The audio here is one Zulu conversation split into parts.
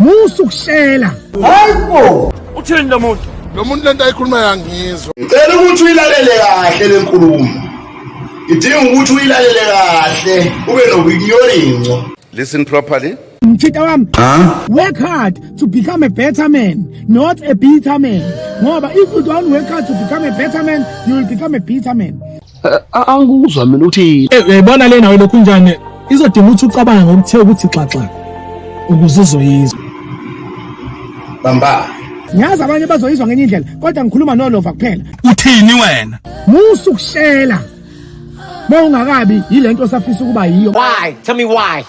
musukushela hayibo uthini lo muntu lento ayikhuluma yangizwa ngicela ukuthi uyilalele kahle lenkulumo idinga ukuthi uyilalele kahle ube nokuyiyoyinco. Listen properly. mthita wami work hard to become a better man, not a bitter man, ngoba if you don't work hard to become a better man, you will become a bitter man. Angikuzwa mina uthi Uyayibona lena welokhu njani izodinga ukuthi ucabanga ngokuthe ukuthi xaxa ukuze uzoyizwa Bamba ngiyazi abanye bazoyizwa ngenye indlela kodwa ngikhuluma nolova kuphela. uthini wena Musukushela mawungakabi yilento osafisa ukuba yiyo. why tell me why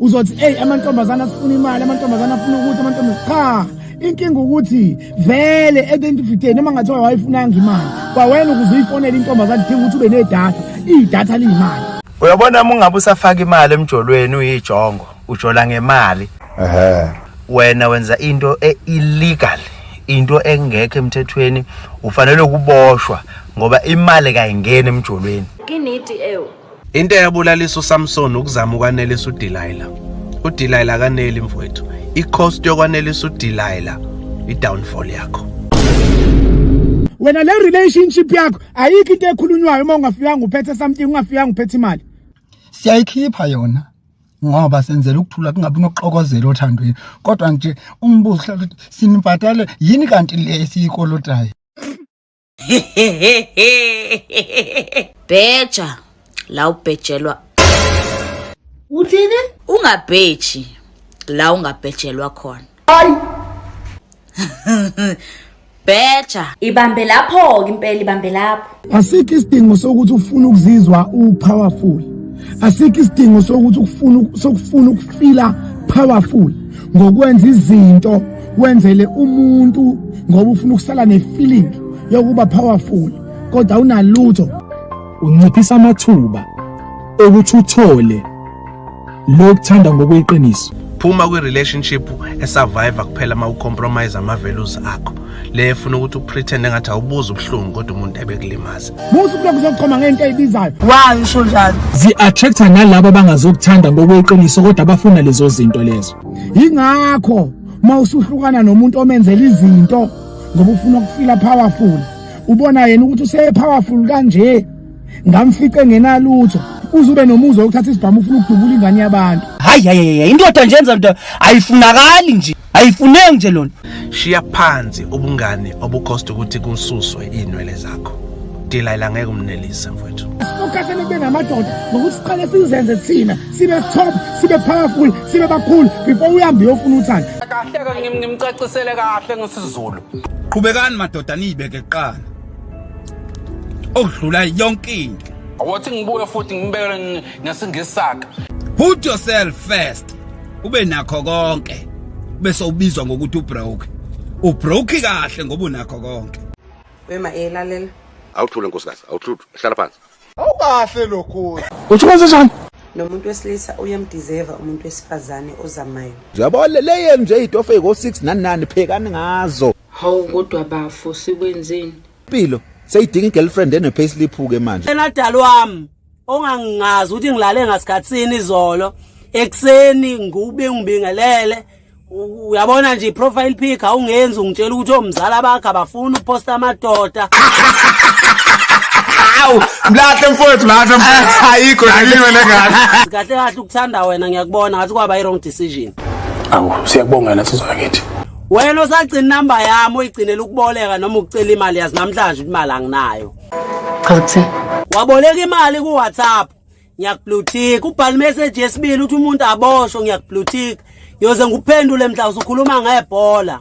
Uzothi hey amantombazana afuna imali, amantombazana afuna ukuthi amantombazana cha inkinga ukuthi vele identify noma ngathiwa wayifunanga imali kwawena ukuze uyifonele intombazana idinga ukuthi ube nedatha idatha liyimali. Uyabona uma ungabe usafaka imali emjolweni uyijongo ujola ngemali wena wenza into illegal, into engekho emthethweni, ufanele ukuboshwa ngoba imali kayingena emjolweni. Kiniti ewe into eyabulalisa uSamson ukuzama ukwanelisa uDelilah. uDelilah kaneli mfowethu. I-cost yokwanelisa uDelilah i-downfall yakho. Wena le relationship yakho ayikho into ekhulunywayo uma ungafikanga uphethe something ungafikanga uphethe imali. Siyayikhipha yona ngoba senzela ukuthula kungabi nokuxokozela othandweni kodwa nje umbuzo hlala ukuthi sinibhadale yini kanti le esiyikolotayo. Beja la ubhejelwa uthini ungabheji la ungabhejelwa khona. hayi Beja ibambe lapho impela ibambe lapho. Asikho isidingo sokuthi ufuna ukuzizwa upowerful. Asikho isidingo sokuthi ukufuna ukufila powerful ngokwenza izinto wenzele umuntu ngoba ufuna ukusala nefeeling yokuba powerful kodwa unalutho. Unciphisa amathuba ukuthi uthole lokuthanda ngokweqiniso. Phuma kwi-relationship esurvive kuphela uma ucompromise ama-values akho. Le efuna ukuthi upretend engathi awubuza ubuhlungu kodwa umuntu ebekulimaza. Musu kuloko uzochoma ngento eyibizayo. why usho njalo Zi-attracta nalabo abangazokuthanda ngokweqiniso kodwa abafuna lezo zinto lezo. Yingakho mawusuhlukana nomuntu omenzela izinto ngoba ufuna ukufila powerful. Ubona yena ukuthi use-powerful kanje ngamfice ngenalutho uzube nomuzo ukuthatha isibhamu ufuna ukudubula ingane yabantu. hayi indoda nje yenza into ayifunakali nje ayifuneki nje lona Shiya phansi ubungane obucost ukuthi kususwe inwele zakho. Delilah ngeke umnelise mfowethu. Ukhathele kube namadoda ngokuthi siqale sizenze thina sibe top sibe powerful sibe bakhulu before uhambe uyofuna uthanda. kahle ngimcacisele kahle ngesizulu Qhubekani madoda nibeke eqala. Okudlula yonke into. awathi ngibuye futhi ngibekele ngesingisaka Put yourself first. Ube nakho konke. Bese ubizwa ngokuthi ubroke. Ubroke kahle ngoba unakho konke. Wema elalela. Awuthule nkosikazi, awuthule, hlala phansi. awukahle lokho Uthi kanjani? Nomuntu wesilisa uyamdeserve umuntu wesifazane ozamayo. Uyabona le nje itofe go6 nani phekani ngazo. Hawu kodwa bafo sikwenzeni? Impilo seyidinga igirlfriend ene payslip ke manje. Enadala wami ongangazi ukuthi ngilale ngasikhatsini izolo ekseni ngube ngibingelele uyabona nje profile pic awungenzi ungitshela ukuthi omzala bakhe abafuna uposta amadoda. Awu, mlahle mfowethu mlahle mfowethu. Ayikho nalime lengane. Kahle kahle ukuthanda wena ngiyakubona ngathi kwaba i wrong decision. Awu, siyakubonga nasizwa ngakithi. Wena osagcina number yami oyigcinela ukuboleka noma ukucela imali yazi namhlanje imali anginayo. Cha kuthini? Waboleka imali ku WhatsApp. Ngiyakblue tick ubhala message yesibili uthi umuntu aboshwe ngiyakblue tick. Yoze nguphendule mhla usukhuluma ngebhola.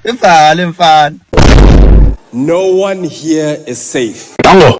Imfana. No one here is safe. Dango.